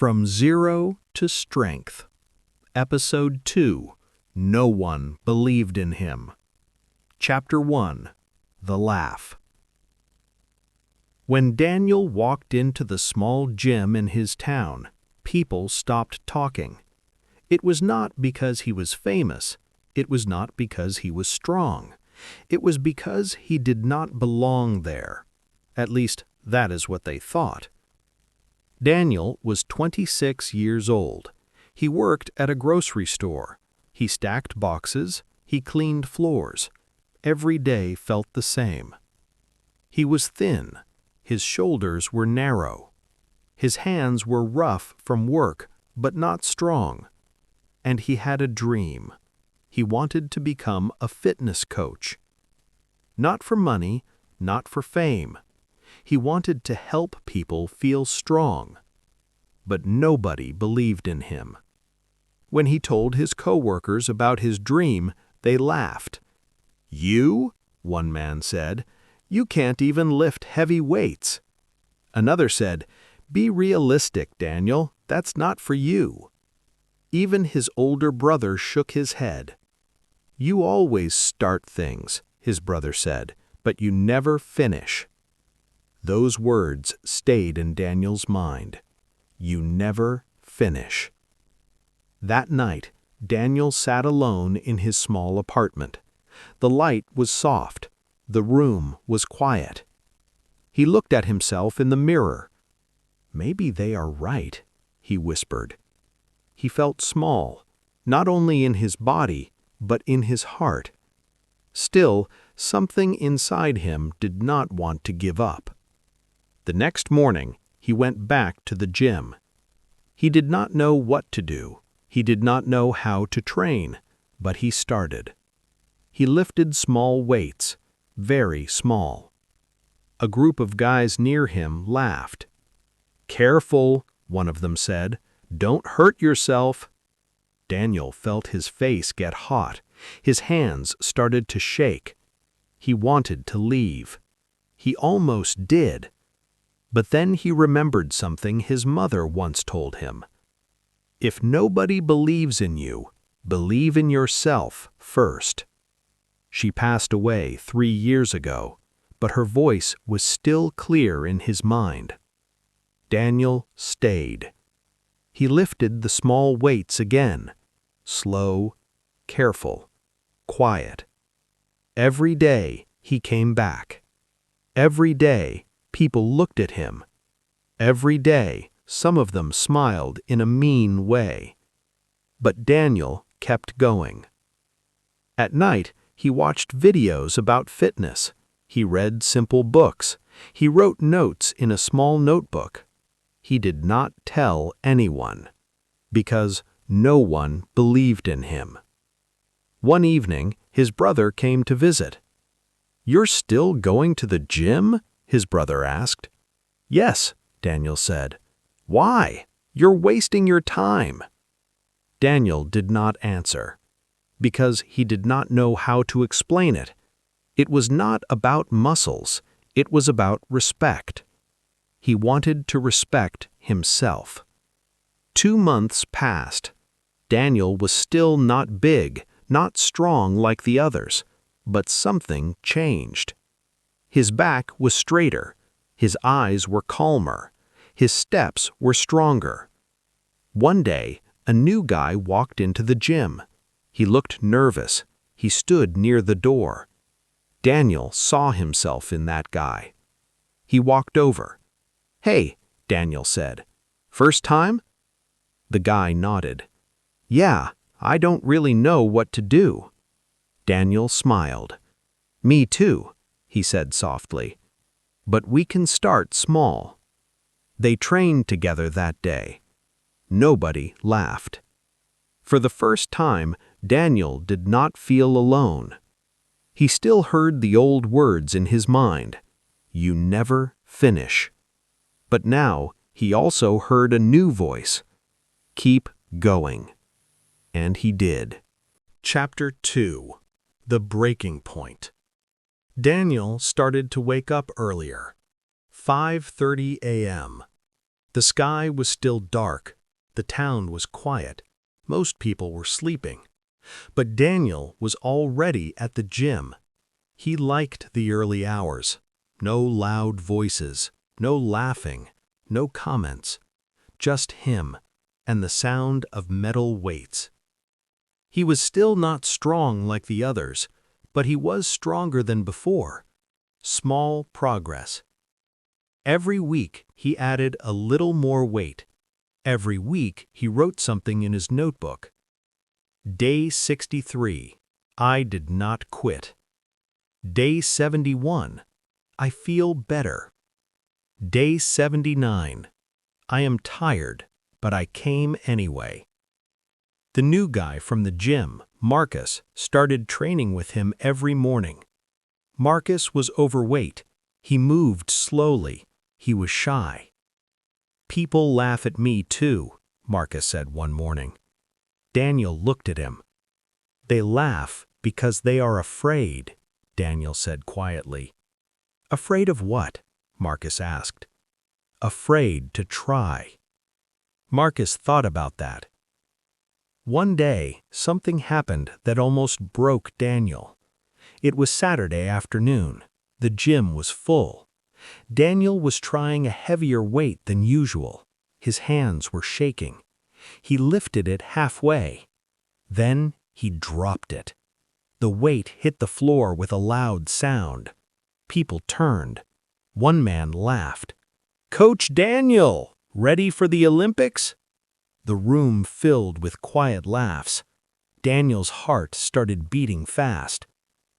From Zero to Strength. Episode 2. No One Believed in Him. Chapter 1. The Laugh. When Daniel walked into the small gym in his town, people stopped talking. It was not because he was famous. It was not because he was strong. It was because he did not belong there. At least, that is what they thought. Daniel was 26 years old. He worked at a grocery store. He stacked boxes. He cleaned floors. Every day felt the same. He was thin. His shoulders were narrow. His hands were rough from work, but not strong. And he had a dream. He wanted to become a fitness coach. Not for money, not for fame. He wanted to help people feel strong. But nobody believed in him. When he told his coworkers about his dream, they laughed. "You?" one man said. "You can't even lift heavy weights." Another said, "Be realistic, Daniel. That's not for you." Even his older brother shook his head. "You always start things," his brother said, "but you never finish." Those words stayed in Daniel's mind. You never finish. That night, Daniel sat alone in his small apartment. The light was soft. The room was quiet. He looked at himself in the mirror. "Maybe they are right," he whispered. He felt small, not only in his body, but in his heart. Still, something inside him did not want to give up. The next morning, he went back to the gym. He did not know what to do. He did not know how to train, but he started. He lifted small weights, very small. A group of guys near him laughed. "Careful," one of them said. "Don't hurt yourself." Daniel felt his face get hot. His hands started to shake. He wanted to leave. He almost did. But then he remembered something his mother once told him. If nobody believes in you, believe in yourself first. She passed away 3 years ago, but her voice was still clear in his mind. Daniel stayed. He lifted the small weights again, slow, careful, quiet. Every day he came back. Every day people looked at him. Every day, some of them smiled in a mean way. But Daniel kept going. At night, he watched videos about fitness. He read simple books. He wrote notes in a small notebook. He did not tell anyone, because no one believed in him. One evening, his brother came to visit. "You're still going to the gym?" his brother asked. "Yes," Daniel said. "Why? You're wasting your time." Daniel did not answer, because he did not know how to explain it. It was not about muscles. It was about respect. He wanted to respect himself. 2 months passed. Daniel was still not big, not strong like the others, but something changed. His back was straighter. His eyes were calmer. His steps were stronger. One day, a new guy walked into the gym. He looked nervous. He stood near the door. Daniel saw himself in that guy. He walked over. "Hey," Daniel said. "First time?" The guy nodded. "Yeah, I don't really know what to do." Daniel smiled. "Me too," he said softly. "But we can start small." They trained together that day. Nobody laughed. For the first time, Daniel did not feel alone. He still heard the old words in his mind. You never finish. But now he also heard a new voice. Keep going. And he did. Chapter 2. The Breaking Point. Daniel started to wake up earlier. 5:30 a.m. The sky was still dark. The town was quiet. Most people were sleeping. But Daniel was already at the gym. He liked the early hours. No loud voices, no laughing, no comments. Just him and the sound of metal weights. He was still not strong like the others, but he was stronger than before. Small progress. Every week he added a little more weight. Every week he wrote something in his notebook. Day 63, I did not quit. Day 71, I feel better. Day 79, I am tired, but I came anyway. The new guy from the gym, Marcus, started training with him every morning. Marcus was overweight. He moved slowly. He was shy. People laugh at me too, Marcus said one morning. Daniel looked at him. They laugh because they are afraid, Daniel said quietly. Afraid of what? Marcus asked. Afraid to try. Marcus thought about that. One day, something happened that almost broke Daniel. It was Saturday afternoon. The gym was full. Daniel was trying a heavier weight than usual. His hands were shaking. He lifted it halfway. Then he dropped it. The weight hit the floor with a loud sound. People turned. One man laughed. "Coach Daniel, ready for the Olympics?" The room filled with quiet laughs. Daniel's heart started beating fast.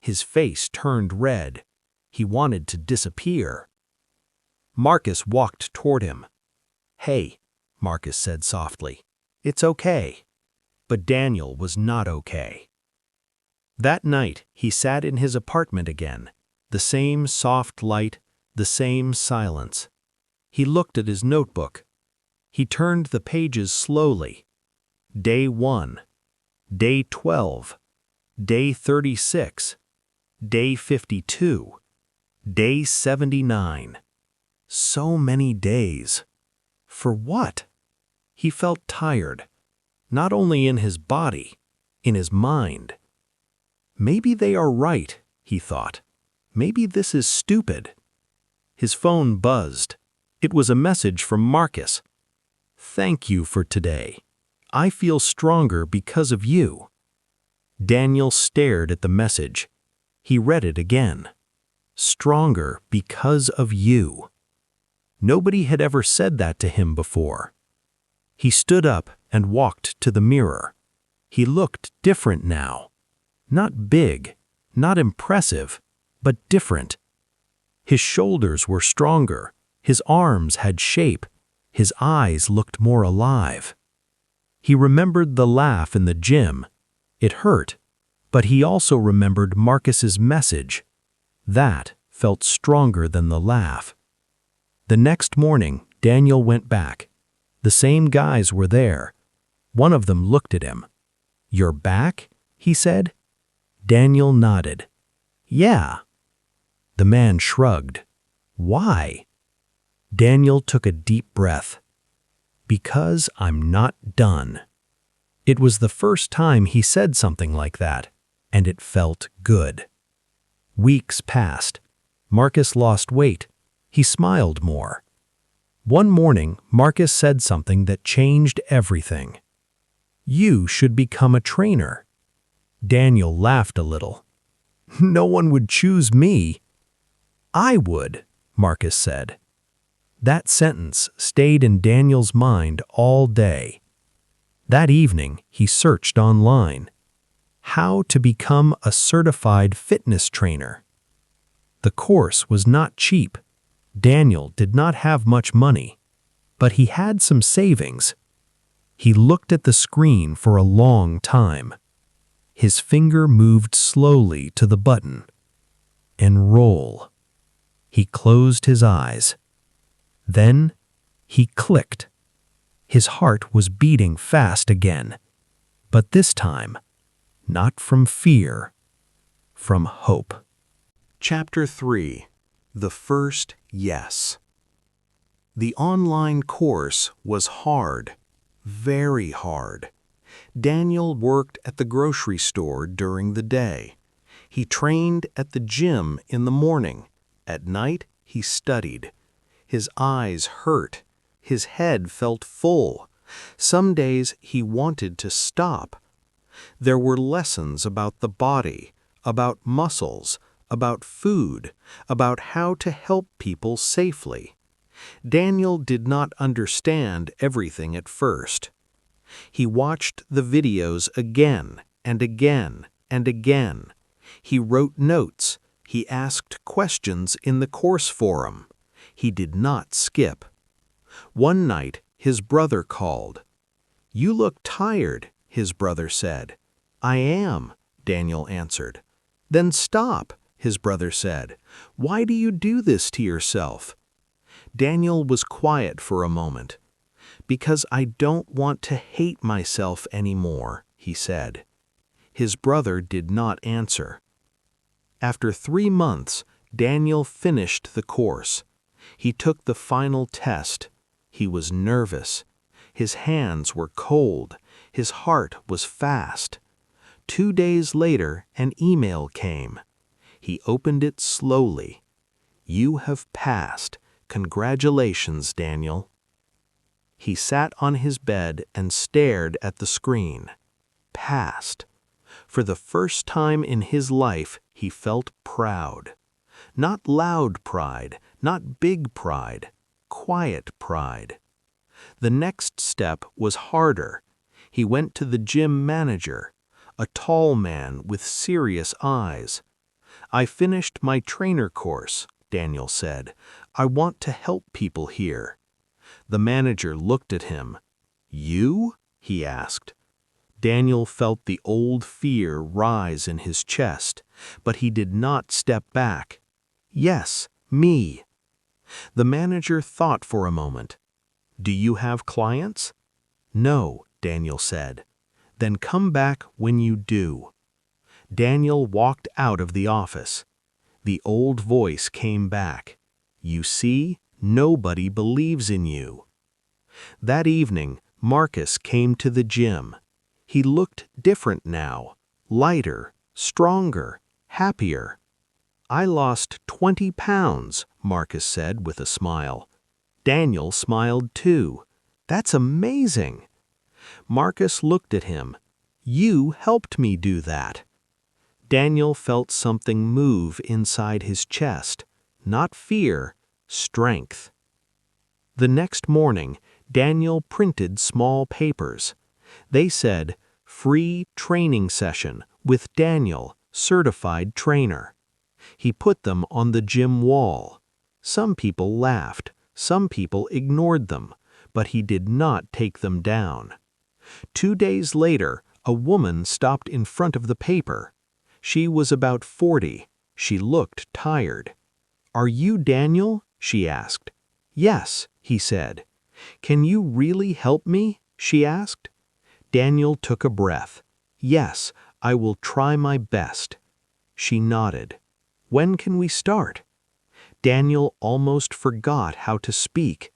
His face turned red. He wanted to disappear. Marcus walked toward him. "Hey," Marcus said softly. "It's okay." But Daniel was not okay. That night, he sat in his apartment again. The same soft light, the same silence. He looked at his notebook. He turned the pages slowly. Day 1, Day 12, Day 36, Day 52, Day 79. So many days. For what? He felt tired, not only in his body, in his mind. Maybe they are right, he thought. Maybe this is stupid. His phone buzzed. It was a message from Marcus. "Thank you for today. I feel stronger because of you." Daniel stared at the message. He read it again. Stronger because of you. Nobody had ever said that to him before. He stood up and walked to the mirror. He looked different now. Not big, not impressive, but different. His shoulders were stronger. His arms had shape. His eyes looked more alive. He remembered the laugh in the gym. It hurt, but he also remembered Marcus's message. That felt stronger than the laugh. The next morning, Daniel went back. The same guys were there. One of them looked at him. "You're back?" he said. Daniel nodded. "Yeah." The man shrugged. "Why?" Daniel took a deep breath. "Because I'm not done." It was the first time he said something like that, and it felt good. Weeks passed. Marcus lost weight. He smiled more. One morning, Marcus said something that changed everything. "You should become a trainer." Daniel laughed a little. "No one would choose me." "I would," Marcus said. That sentence stayed in Daniel's mind all day. That evening, he searched online. How to become a certified fitness trainer. The course was not cheap. Daniel did not have much money, but he had some savings. He looked at the screen for a long time. His finger moved slowly to the button. Enroll. He closed his eyes. Then he clicked. His heart was beating fast again, but this time, not from fear, from hope. Chapter 3. The First Yes. The online course was hard, very hard. Daniel worked at the grocery store during the day. He trained at the gym in the morning. At night, he studied. His eyes hurt. His head felt full. Some days he wanted to stop. There were lessons about the body, about muscles, about food, about how to help people safely. Daniel did not understand everything at first. He watched the videos again and again and again. He wrote notes. He asked questions in the course forum. He did not skip. One night, his brother called. "You look tired," his brother said. "I am," Daniel answered. "Then stop," his brother said. "Why do you do this to yourself?" Daniel was quiet for a moment. "Because I don't want to hate myself anymore," he said. His brother did not answer. After 3 months, Daniel finished the course. He took the final test. He was nervous. His hands were cold. His heart was fast. 2 days later, an email came. He opened it slowly. "You have passed. Congratulations, Daniel." He sat on his bed and stared at the screen. Passed. For the first time in his life, he felt proud. Not loud pride, not big pride, quiet pride. The next step was harder. He went to the gym manager, a tall man with serious eyes. "I finished my trainer course," Daniel said. "I want to help people here." The manager looked at him. "You?" he asked. Daniel felt the old fear rise in his chest, but he did not step back. "Yes, me." The manager thought for a moment. "Do you have clients?" "No," Daniel said. "Then come back when you do." Daniel walked out of the office. The old voice came back. "You see, nobody believes in you." That evening, Marcus came to the gym. He looked different now, lighter, stronger, happier. "I lost 20 pounds, Marcus said with a smile. Daniel smiled too. "That's amazing." Marcus looked at him. "You helped me do that." Daniel felt something move inside his chest, not fear, strength. The next morning, Daniel printed small papers. They said, "Free training session with Daniel, certified trainer." He put them on the gym wall. Some people laughed, some people ignored them, but he did not take them down. 2 days later, a woman stopped in front of the paper. She was about 40. She looked tired. "Are you Daniel?" she asked. "Yes," he said. "Can you really help me?" she asked. Daniel took a breath. "Yes, I will try my best." She nodded. "When can we start?" Daniel almost forgot how to speak.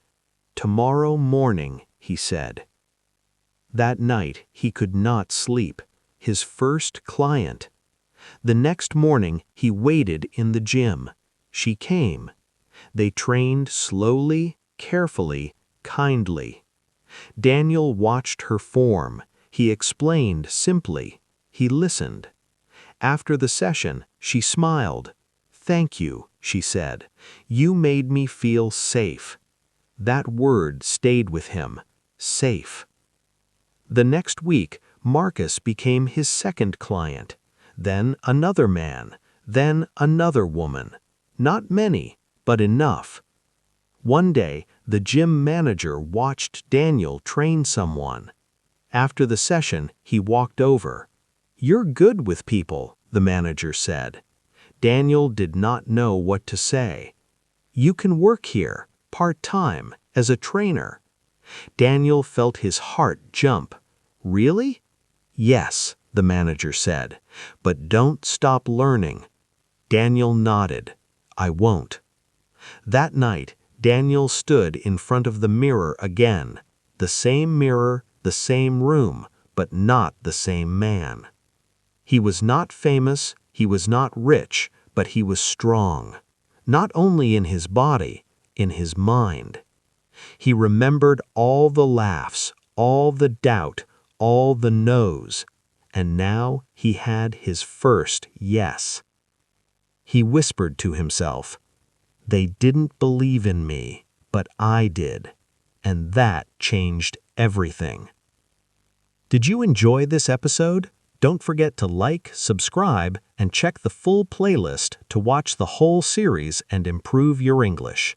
"Tomorrow morning," he said. That night he could not sleep. His first client. The next morning he waited in the gym. She came. They trained slowly, carefully, kindly. Daniel watched her form. He explained simply. He listened. After the session, she smiled. "Thank you," she said. "You made me feel safe." That word stayed with him. Safe. The next week, Marcus became his second client. Then another man. Then another woman. Not many, but enough. One day, the gym manager watched Daniel train someone. After the session, he walked over. "You're good with people," the manager said. Daniel did not know what to say. "You can work here, part-time, as a trainer." Daniel felt his heart jump. "Really?" "Yes," the manager said, "but don't stop learning." Daniel nodded. "I won't." That night, Daniel stood in front of the mirror again. The same mirror, the same room, but not the same man. He was not famous, he was not rich, but he was strong. Not only in his body, in his mind. He remembered all the laughs, all the doubt, all the no's, and now he had his first yes. He whispered to himself, "They didn't believe in me, but I did," and that changed everything. Did you enjoy this episode? Don't forget to like, subscribe, and check the full playlist to watch the whole series and improve your English.